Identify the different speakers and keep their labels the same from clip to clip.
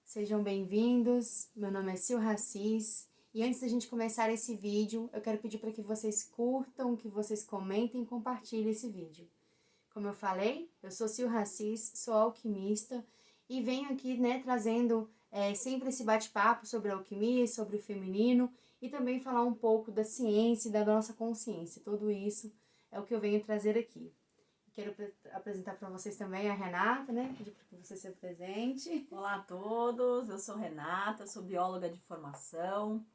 Speaker 1: Sejam bem-vindos, meu nome é Sil Racis e antes da gente começar esse vídeo, eu quero pedir para que vocês curtam, que vocês comentem e compartilhem esse vídeo. Como eu falei, eu sou Sil Racis, sou alquimista e venho aqui, trazendo sempre esse bate-papo sobre a alquimia, sobre o feminino e também falar um pouco da ciência e da nossa consciência. Tudo isso é o que eu venho trazer aqui. Quero apresentar para vocês também a Renata, pedir para que você se apresente.
Speaker 2: Olá a todos, eu sou Renata, sou bióloga de formação,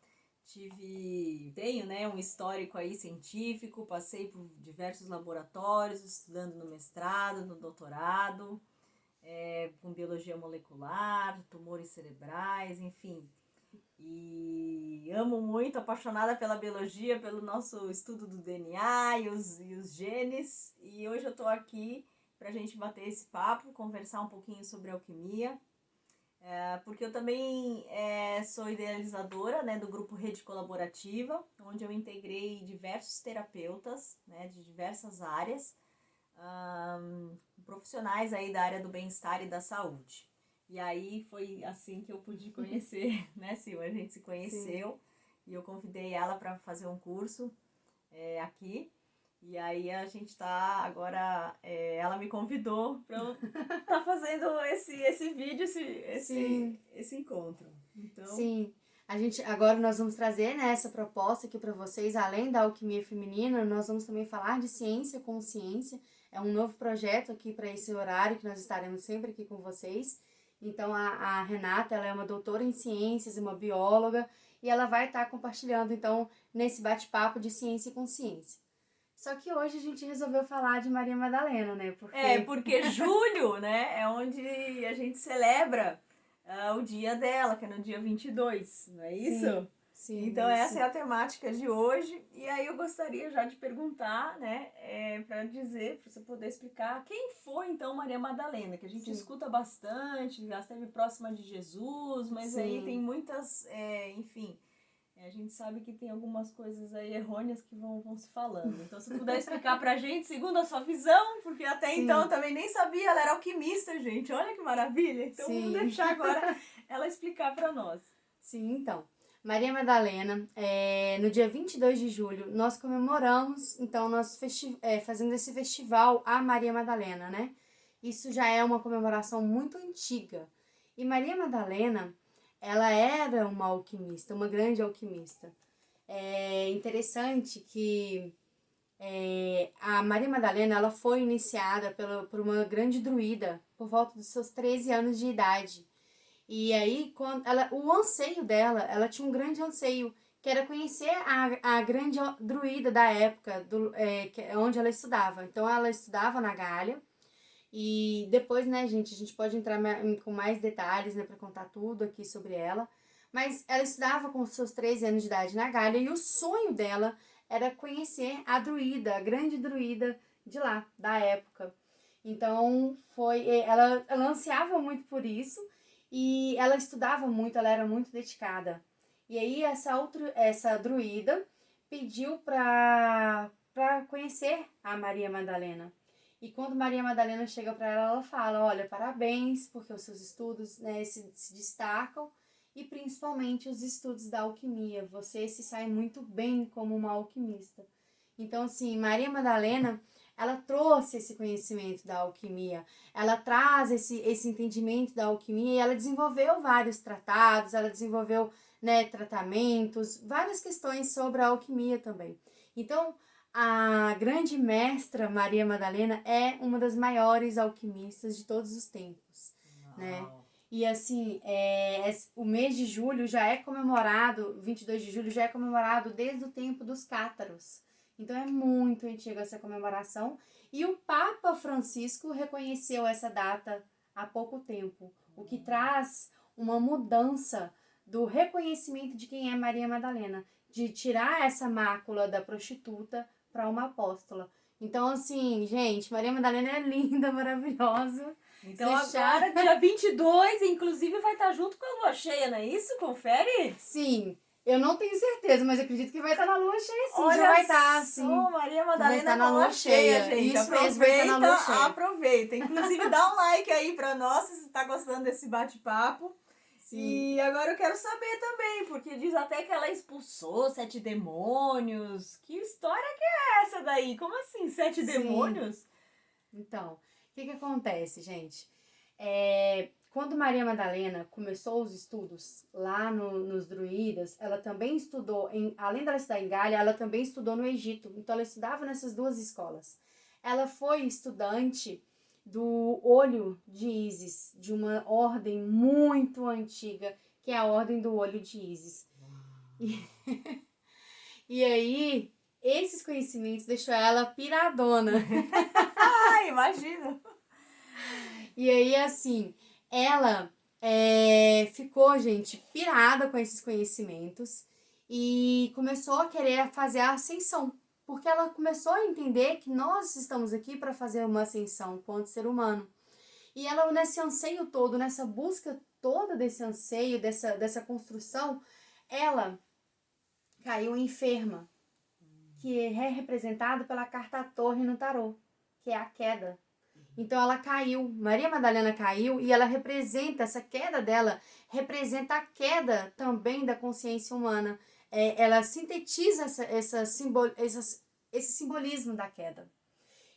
Speaker 2: tenho um histórico aí científico, passei por diversos laboratórios, estudando no mestrado, no doutorado, com biologia molecular, tumores cerebrais, enfim. E amo muito, apaixonada pela biologia, pelo nosso estudo do DNA e os genes, e hoje eu estou aqui para a gente bater esse papo, conversar um pouquinho sobre alquimia, porque eu também sou idealizadora do grupo Rede Colaborativa, onde eu integrei diversos terapeutas de diversas áreas, profissionais aí da área do bem-estar e da saúde. E aí foi assim que eu pude conhecer, Sil? A gente se conheceu. Sim. E eu convidei ela para fazer um curso aqui. E aí a gente tá agora, ela me convidou para eu estar fazendo esse vídeo, esse encontro. Então...
Speaker 1: Sim, agora nós vamos trazer essa proposta aqui para vocês, além da alquimia feminina, nós vamos também falar de ciência com ciência. É um novo projeto aqui para esse horário que nós estaremos sempre aqui com vocês. Então a Renata, ela é uma doutora em ciências, uma bióloga, e ela vai estar compartilhando então nesse bate-papo de ciência e consciência. Só que hoje a gente resolveu falar de Maria Madalena,
Speaker 2: Porque julho, é onde a gente celebra o dia dela, que é no dia 22, não é isso?
Speaker 1: Sim, sim.
Speaker 2: Então
Speaker 1: isso.
Speaker 2: Essa é a temática de hoje. E aí eu gostaria já de perguntar, para dizer, para você poder explicar quem foi então Maria Madalena, que a gente escuta bastante, já esteve próxima de Jesus, mas aí tem muitas, enfim... A gente sabe que tem algumas coisas aí errôneas que vão se falando. Então, se puder explicar pra gente, segundo a sua visão, porque até então eu também nem sabia, ela era alquimista, gente. Olha que maravilha. Então, vamos deixar agora ela explicar pra nós.
Speaker 1: Sim, então. Maria Madalena, no dia 22 de julho, nós comemoramos, então, nós fazendo esse festival a Maria Madalena, Isso já é uma comemoração muito antiga. E Maria Madalena, ela era uma alquimista, uma grande alquimista. É interessante que a Maria Madalena, ela foi iniciada por uma grande druida por volta dos seus 13 anos de idade. E aí, o anseio dela, ela tinha um grande anseio, que era conhecer a grande druida da época, onde ela estudava. Então, ela estudava na Gália. E depois, a gente pode entrar com mais detalhes, para contar tudo aqui sobre ela. Mas ela estudava com seus 13 anos de idade na Gália e o sonho dela era conhecer a druida, a grande druida de lá, da época. Então, ela ansiava muito por isso e ela estudava muito, ela era muito dedicada. E aí, essa druida pediu para conhecer a Maria Madalena. E quando Maria Madalena chega para ela, ela fala, olha, parabéns, porque os seus estudos se destacam, e principalmente os estudos da alquimia. Você se sai muito bem como uma alquimista. Então, assim, Maria Madalena, ela trouxe esse conhecimento da alquimia, ela traz esse entendimento da alquimia e ela desenvolveu vários tratados, ela desenvolveu tratamentos, várias questões sobre a alquimia também. Então, a grande mestra Maria Madalena é uma das maiores alquimistas de todos os tempos, E assim, o mês de julho já é comemorado, 22 de julho já é comemorado desde o tempo dos cátaros. Então é muito antiga essa comemoração. E o Papa Francisco reconheceu essa data há pouco tempo, o que traz uma mudança do reconhecimento de quem é Maria Madalena, de tirar essa mácula da prostituta para uma apóstola. Então, assim, gente, Maria Madalena é linda, maravilhosa.
Speaker 2: Então agora, dia 22, inclusive, vai estar junto com a lua cheia, não é isso? Confere?
Speaker 1: Sim. Eu não tenho certeza, mas acredito que vai estar na lua cheia, sim.
Speaker 2: Olha,
Speaker 1: já vai estar, sim.
Speaker 2: Maria Madalena
Speaker 1: na lua cheia,
Speaker 2: gente.
Speaker 1: Isso mesmo, vai estar na lua cheia.
Speaker 2: Aproveita. Inclusive, dá um like aí pra nós, se você tá gostando desse bate-papo. E agora eu quero saber também, porque diz até que ela expulsou 7 demônios. Que história que é essa daí? Como assim, 7
Speaker 1: Sim.
Speaker 2: demônios?
Speaker 1: Então, o que acontece, gente? Quando Maria Madalena começou os estudos lá nos druidas, ela também estudou, além dela estudar em Gália, ela também estudou no Egito. Então, ela estudava nessas duas escolas. Ela foi estudante do Olho de Ísis, de uma ordem muito antiga, que é a Ordem do Olho de Ísis. E aí, esses conhecimentos deixou ela piradona.
Speaker 2: Ah, imagina!
Speaker 1: E aí, assim, ela ficou, gente, pirada com esses conhecimentos e começou a querer fazer a ascensão. Porque ela começou a entender que nós estamos aqui para fazer uma ascensão enquanto ser humano. E ela, nesse anseio todo, nessa busca toda desse anseio, dessa construção, ela caiu enferma, que é representado pela carta à torre no tarô, que é a queda. Então ela caiu, Maria Madalena caiu e ela representa, essa queda dela, representa a queda também da consciência humana. Ela sintetiza esse simbolismo da queda.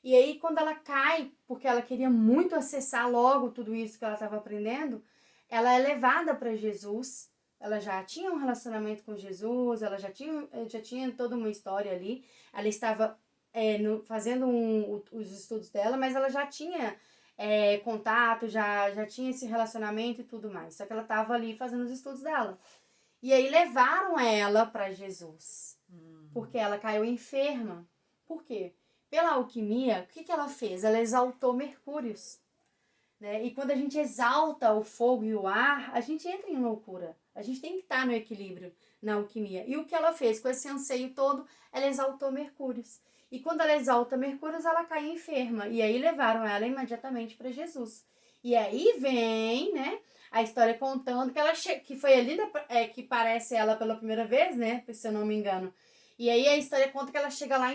Speaker 1: E aí quando ela cai, porque ela queria muito acessar logo tudo isso que ela estava aprendendo, ela é levada para Jesus. Ela já tinha um relacionamento com Jesus, ela já tinha toda uma história ali. Ela estava fazendo os estudos dela, mas ela já tinha contato, já tinha esse relacionamento e tudo mais. Só que ela estava ali fazendo os estudos dela. E aí levaram ela para Jesus, porque ela caiu enferma. Por quê? Pela alquimia, o que ela fez? Ela exaltou Mercúrios. Né? E quando a gente exalta o fogo e o ar, a gente entra em loucura. A gente tem que estar no equilíbrio na alquimia. E o que ela fez com esse anseio todo, ela exaltou Mercúrios. E quando ela exalta Mercúrios, ela cai enferma. E aí levaram ela imediatamente para Jesus. E aí vem, né, a história contando que ela que foi ali que parece ela pela primeira vez, né, se eu não me engano. E aí a história conta que ela chega lá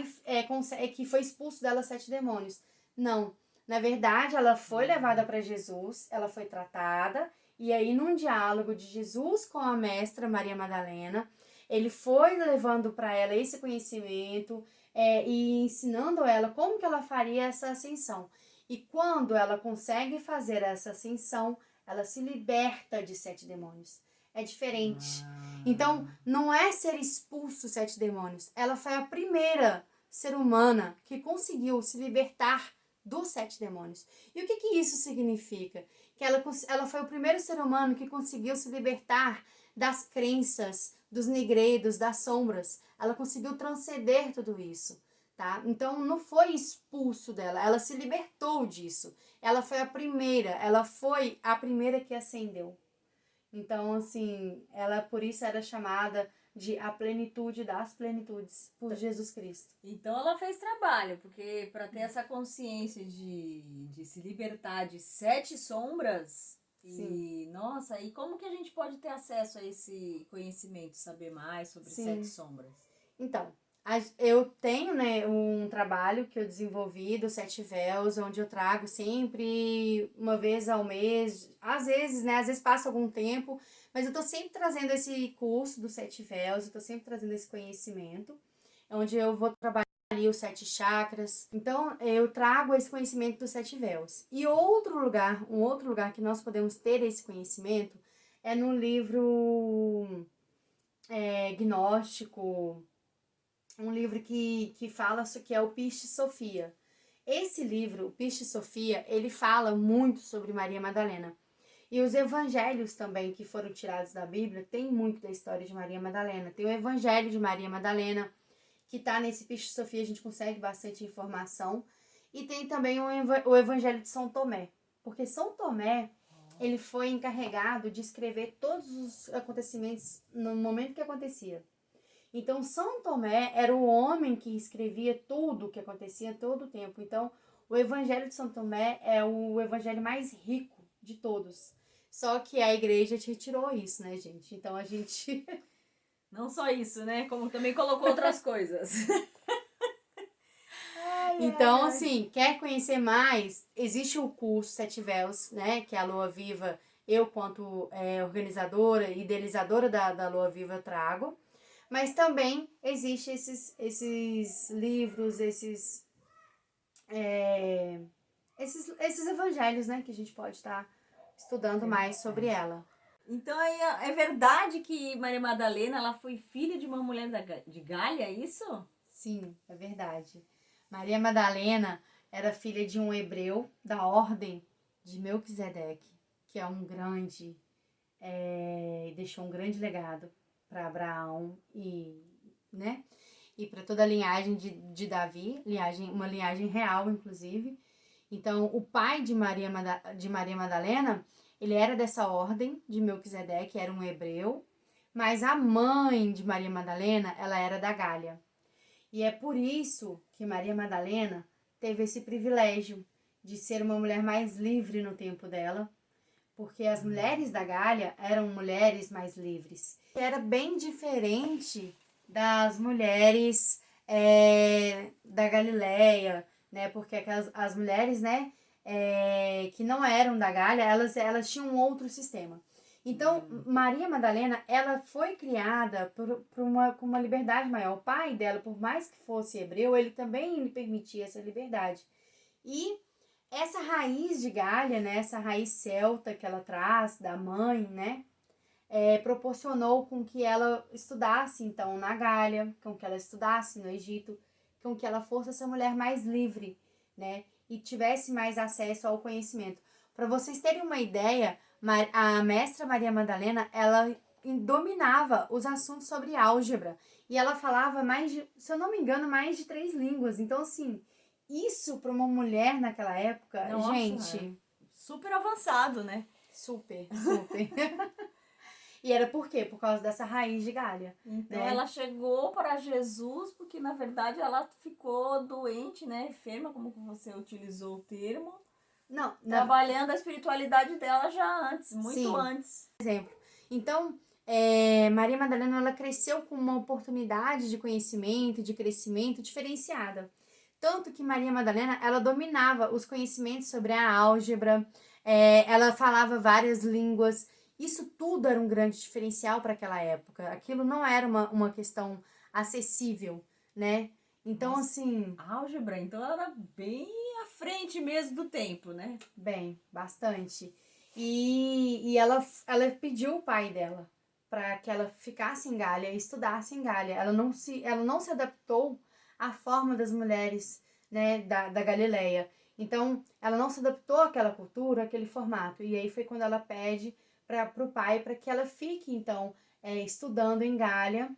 Speaker 1: que foi expulso dela 7 demônios. Não. Na verdade, ela foi levada para Jesus, ela foi tratada, e aí num diálogo de Jesus com a mestra Maria Madalena, ele foi levando para ela esse conhecimento e ensinando ela como que ela faria essa ascensão. E quando ela consegue fazer essa ascensão, ela se liberta de 7 demônios. É diferente. Então, não é ser expulso 7 demônios. Ela foi a primeira ser humana que conseguiu se libertar dos 7 demônios. E o que isso significa? Que ela foi o primeiro ser humano que conseguiu se libertar das crenças, dos negredos, das sombras. Ela conseguiu transcender tudo isso, tá? Então não foi expulso dela, ela se libertou disso. Ela foi a primeira que ascendeu. Então, assim, ela por isso era chamada de a plenitude das plenitudes por Jesus Cristo.
Speaker 2: Então ela fez trabalho, porque para ter essa consciência de se libertar de 7 sombras.
Speaker 1: Sim.
Speaker 2: E, nossa, e como que a gente pode ter acesso a esse conhecimento, saber mais sobre
Speaker 1: Sim.
Speaker 2: 7 sombras?
Speaker 1: Então, eu tenho, né, um trabalho que eu desenvolvi do 7 véus, onde eu trago sempre uma vez ao mês, às vezes passa algum tempo, mas eu tô sempre trazendo esse curso do 7 véus, eu tô sempre trazendo esse conhecimento, onde eu vou trabalhar ali os 7 chakras. Então, eu trago esse conhecimento dos 7 véus. E um outro lugar que nós podemos ter esse conhecimento é no livro Gnóstico, um livro que fala que é o Piscis Sophia. Esse livro, o Piscis Sophia, ele fala muito sobre Maria Madalena. E os evangelhos também que foram tirados da Bíblia tem muito da história de Maria Madalena. Tem o evangelho de Maria Madalena, que está nesse Piscis Sophia, a gente consegue bastante informação. E tem também o evangelho de São Tomé. Porque São Tomé, ele foi encarregado de escrever todos os acontecimentos no momento que acontecia. Então, São Tomé era o homem que escrevia tudo o que acontecia todo o tempo. Então, o Evangelho de São Tomé é o evangelho mais rico de todos. Só que a igreja retirou isso, né, gente? Então, a gente...
Speaker 2: Não só isso, né? Como também colocou outras coisas.
Speaker 1: Então, assim, quer conhecer mais? Existe o curso 7 Véus, né? Que a Lua Viva eu quanto organizadora e idealizadora da Lua Viva trago, mas também existem esses livros, esses evangelhos, né, que a gente pode estar estudando mais sobre ela.
Speaker 2: Então aí é verdade que Maria Madalena ela foi filha de uma mulher de Gália, é isso?
Speaker 1: Sim, é verdade. Maria Madalena era filha de um hebreu da ordem de Melquisedeque, que é um grande, deixou um grande legado para Abraão né, e para toda a linhagem de Davi, uma linhagem real, inclusive. Então, o pai de Maria Madalena, ele era dessa ordem de Melquisedeque, era um hebreu, mas a mãe de Maria Madalena, ela era da Gália. E é por isso que Maria Madalena teve esse privilégio de ser uma mulher mais livre no tempo dela, porque as mulheres da Gália eram mulheres mais livres. Era bem diferente das mulheres da Galileia, né? Porque as mulheres, né, que não eram da Gália, elas tinham um outro sistema. Então, Maria Madalena, ela foi criada com uma liberdade maior. O pai dela, por mais que fosse hebreu, ele também lhe permitia essa liberdade. E essa raiz de Gália, né, essa raiz celta que ela traz da mãe, né, proporcionou com que ela estudasse, então, na Gália, com que ela estudasse no Egito, com que ela fosse essa mulher mais livre, né, e tivesse mais acesso ao conhecimento. Para vocês terem uma ideia, a mestra Maria Madalena, ela dominava os assuntos sobre álgebra, e ela falava se eu não me engano, mais de 3 línguas. Então, assim, isso para uma mulher naquela época,
Speaker 2: Nossa,
Speaker 1: gente,
Speaker 2: super avançado, né?
Speaker 1: super, super. E era por quê? Por causa dessa raiz de Gália.
Speaker 2: Então
Speaker 1: né?
Speaker 2: ela chegou para Jesus porque na verdade ela ficou doente, né? Enferma, como você utilizou o termo.
Speaker 1: Não,
Speaker 2: Trabalhando a espiritualidade dela já antes, muito
Speaker 1: Sim.
Speaker 2: antes.
Speaker 1: Exemplo. Então, Maria Madalena, ela cresceu com uma oportunidade de conhecimento, de crescimento diferenciada. Tanto que Maria Madalena, ela dominava os conhecimentos sobre a álgebra, ela falava várias línguas. Isso tudo era um grande diferencial para aquela época. Aquilo não era uma questão acessível, né? Então,
Speaker 2: Nossa,
Speaker 1: assim...
Speaker 2: álgebra, então ela era bem à frente mesmo do tempo, né?
Speaker 1: Bem, bastante. E ela pediu o pai dela para que ela ficasse em Gália e estudasse em Gália. Ela não se adaptou à forma das mulheres, né, da Galileia. Então, ela não se adaptou àquela cultura, àquele formato. E aí foi quando ela pede para o pai para que ela fique, então, estudando em Gália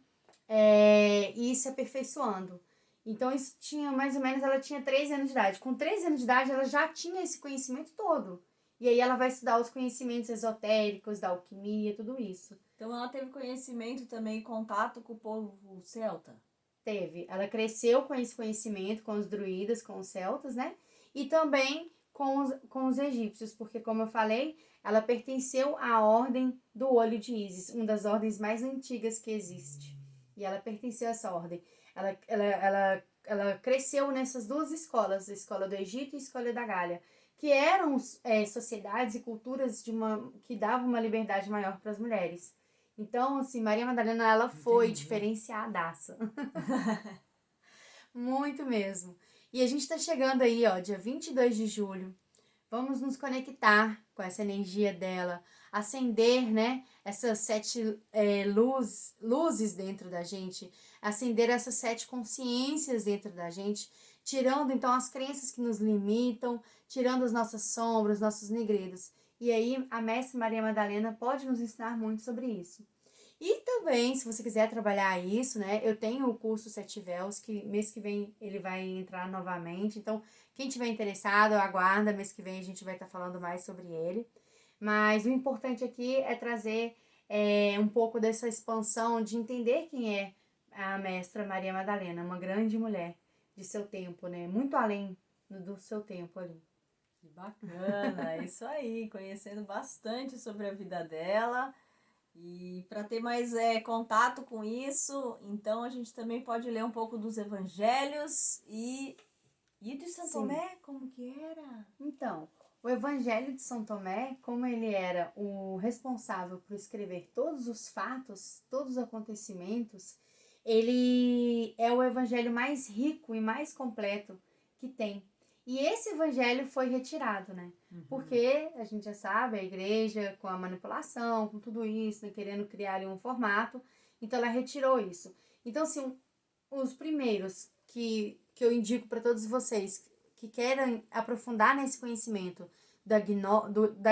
Speaker 1: e se aperfeiçoando. Então, isso tinha mais ou menos, ela tinha 13 anos de idade. Com 13 anos de idade, ela já tinha esse conhecimento todo. E aí ela vai estudar os conhecimentos esotéricos, da alquimia, tudo isso.
Speaker 2: Então ela teve conhecimento também, contato com o povo celta?
Speaker 1: Teve. Ela cresceu com esse conhecimento, com os druidas, com os celtas, né? E também com os egípcios, porque, como eu falei, ela pertenceu à ordem do Olho de Ísis, uma das ordens mais antigas que existe. E ela pertenceu a essa ordem. Ela cresceu nessas duas escolas, a escola do Egito e a escola da Gália, que eram sociedades e culturas que davam uma liberdade maior para as mulheres. Então, assim, Maria Madalena, ela foi diferenciadaça. Muito mesmo. E a gente tá chegando aí, ó, dia 22 de julho. Vamos nos conectar com essa energia dela, acender, né, essas 7 luzes dentro da gente, acender essas 7 consciências dentro da gente, tirando então as crenças que nos limitam, tirando as nossas sombras, nossos negredos. E aí a Mestre Maria Madalena pode nos ensinar muito sobre isso. E também, se você quiser trabalhar isso, né, eu tenho o curso 7 Véus, que mês que vem ele vai entrar novamente. Então, quem tiver interessado, aguarda, mês que vem a gente vai estar falando mais sobre ele. Mas o importante aqui é trazer um pouco dessa expansão, de entender quem é a mestra Maria Madalena, uma grande mulher de seu tempo, né, muito além do seu tempo ali.
Speaker 2: Que bacana, é isso aí, conhecendo bastante sobre a vida dela. E para ter mais contato com isso, então a gente também pode ler um pouco dos evangelhos e de Santo Tomé, como que era?
Speaker 1: Então, O Evangelho de São Tomé, como ele era o responsável por escrever todos os fatos, todos os acontecimentos, ele é o evangelho mais rico e mais completo que tem. E esse evangelho foi retirado, né? Porque a gente já sabe, a igreja com a manipulação, com tudo isso, né, querendo criar ali um formato, então ela retirou isso. Então, assim, os primeiros que eu indico para todos vocês que querem aprofundar nesse conhecimento da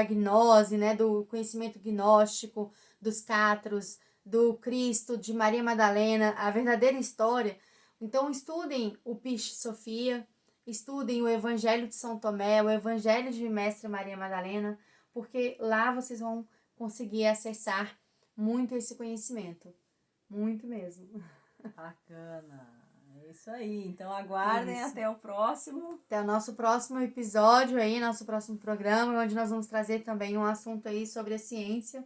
Speaker 1: gnose, né, do conhecimento gnóstico, dos catros, do Cristo, de Maria Madalena, a verdadeira história. Então, estudem o Pisce Sofia, estudem o Evangelho de São Tomé, o Evangelho de Mestre Maria Madalena, porque lá vocês vão conseguir acessar muito esse conhecimento. Muito mesmo.
Speaker 2: Bacana. É isso aí. Então aguardem
Speaker 1: Isso.
Speaker 2: até o próximo.
Speaker 1: Até o nosso próximo episódio aí, nosso próximo programa, onde nós vamos trazer também um assunto aí sobre a ciência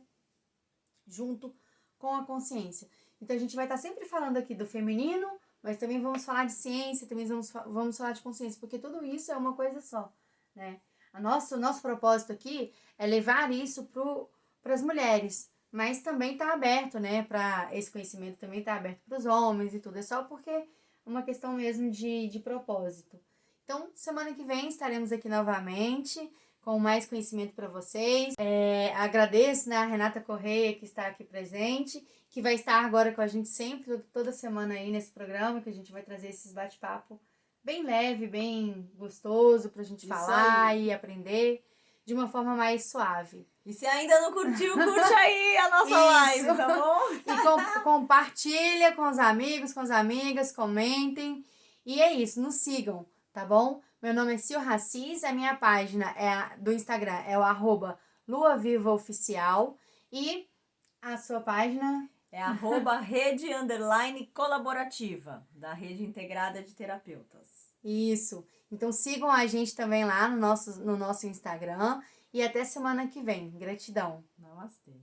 Speaker 1: junto com a consciência. Então a gente vai estar sempre falando aqui do feminino, mas também vamos falar de ciência, também vamos falar de consciência, porque tudo isso é uma coisa só, né? O nosso propósito aqui é levar isso para as mulheres, mas também está aberto, né? Para esse conhecimento também está aberto para os homens e tudo. É só porque é uma questão mesmo de propósito. Então, semana que vem estaremos aqui novamente com mais conhecimento para vocês. Agradeço, né, a Renata Correia, que está aqui presente, que vai estar agora com a gente sempre, toda semana aí nesse programa, que a gente vai trazer esses bate-papo bem leve, bem gostoso pra gente
Speaker 2: Isso
Speaker 1: falar
Speaker 2: aí.
Speaker 1: e aprender de uma forma mais suave.
Speaker 2: E se ainda não curtiu, curte aí a nossa
Speaker 1: Isso.
Speaker 2: live, tá bom?
Speaker 1: E compartilha com os amigos, com as amigas, comentem. E é isso, nos sigam, tá bom? Meu nome é Sil Racis, a minha página do Instagram é o @luavivaoficial e a sua página
Speaker 2: É @rede_colaborativa, da Rede Integrada de Terapeutas.
Speaker 1: isso. Então sigam a gente também lá no nosso Instagram e até semana que vem. Gratidão.
Speaker 2: Namastê.